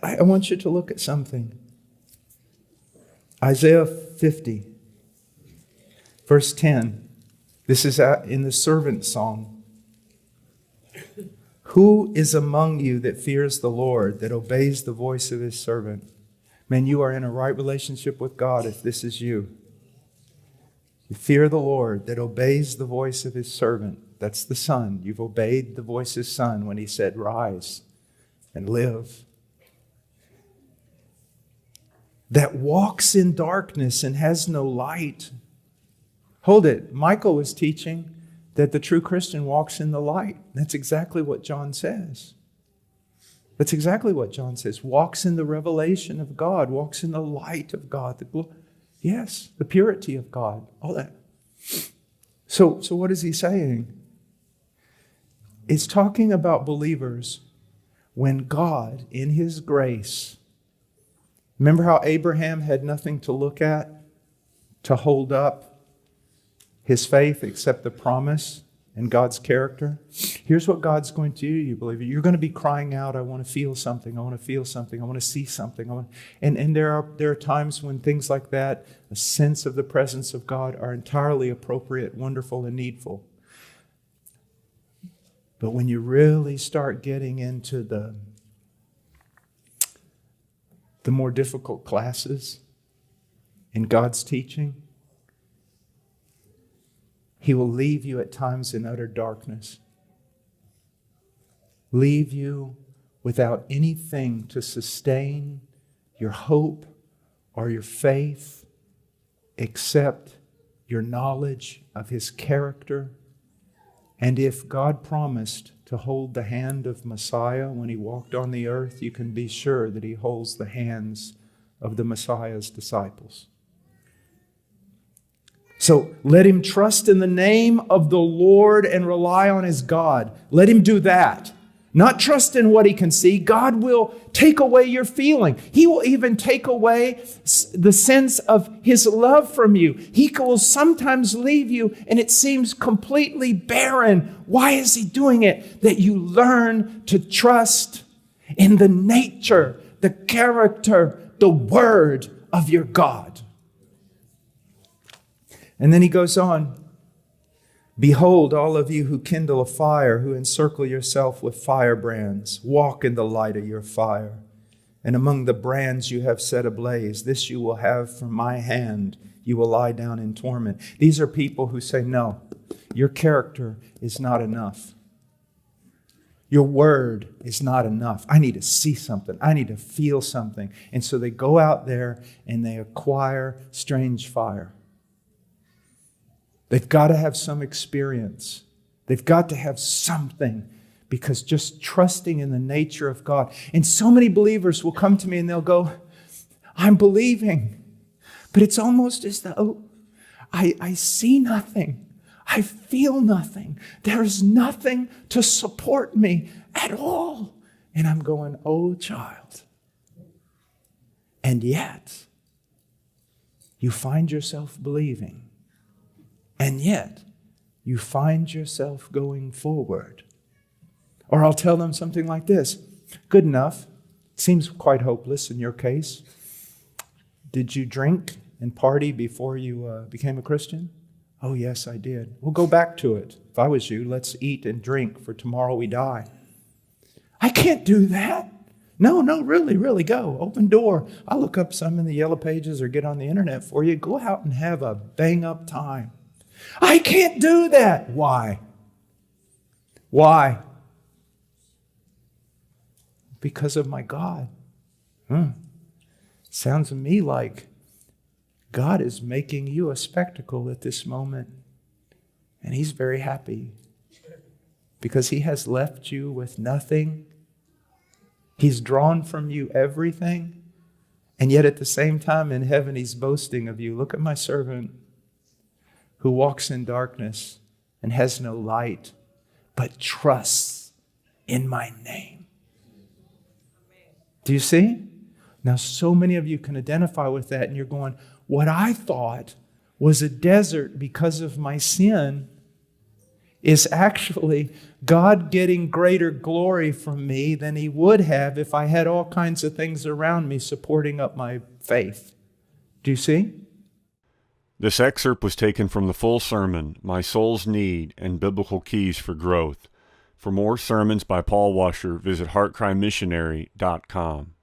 I want you to look at something. Isaiah 50, verse 10. This is in the servant song. Who is among you that fears the Lord, that obeys the voice of his servant? Man, you are in a right relationship with God if this is you. You fear the Lord, that obeys the voice of his servant. That's the Son. You've obeyed the voice of his Son when he said, rise and live. That walks in darkness and has no light. Hold it. Michael was teaching that the true Christian walks in the light. That's exactly what John says. That's exactly what John says. Walks in the revelation of God. Walks in the light of God. The purity of God. All that. So what is he saying? It's talking about believers when God, in his grace, remember how Abraham had nothing to look at, to hold up his faith except the promise and God's character? Here's what God's going to do, you believer. You're going to be crying out, I want to feel something, I want to feel something, I want to see something. And there are times when things like that, a sense of the presence of God, are entirely appropriate, wonderful, and needful. But when you really start getting into the more difficult classes in God's teaching, he will leave you at times in utter darkness. Leave you without anything to sustain your hope or your faith except your knowledge of his character. And if God promised to hold the hand of Messiah when he walked on the earth, you can be sure that he holds the hands of the Messiah's disciples. So let him trust in the name of the Lord and rely on his God. Let him do that. Not trust in what he can see. God will take away your feeling. He will even take away the sense of his love from you. He will sometimes leave you and it seems completely barren. Why is he doing it? That you learn to trust in the nature, the character, the word of your God. And then he goes on. Behold, all of you who kindle a fire, who encircle yourself with firebrands, walk in the light of your fire. And among the brands you have set ablaze, this you will have from my hand. You will lie down in torment. These are people who say, no, your character is not enough. Your word is not enough. I need to see something. I need to feel something. And so they go out there and they acquire strange fire. They've got to have some experience. They've got to have something, because just trusting in the nature of God. And so many believers will come to me and they'll go, I'm believing, but it's almost as though I see nothing. I feel nothing. There's nothing to support me at all. And I'm going, oh child. And yet, you find yourself believing. And yet, you find yourself going forward. Or I'll tell them something like this. Good enough. Seems quite hopeless in your case. Did you drink and party before you became a Christian? Oh, yes, I did. We'll go back to it. If I was you, let's eat and drink, for tomorrow we die. I can't do that. No, really go. Open door. I'll look up some in the yellow pages or get on the internet for you. Go out and have a bang-up time. I can't do that. Why? Why? Because of my God. Sounds to me like God is making you a spectacle at this moment. And he's very happy because he has left you with nothing. He's drawn from you everything. And yet at the same time in heaven, he's boasting of you. Look at my servant who walks in darkness and has no light, but trusts in my name. Do you see? Now, so many of you can identify with that, and you're going, what I thought was a desert because of my sin is actually God getting greater glory from me than He would have if I had all kinds of things around me supporting up my faith. Do you see? This excerpt was taken from the full sermon, My Soul's Need and Biblical Keys for Growth. For more sermons by Paul Washer, visit heartcrymissionary.com.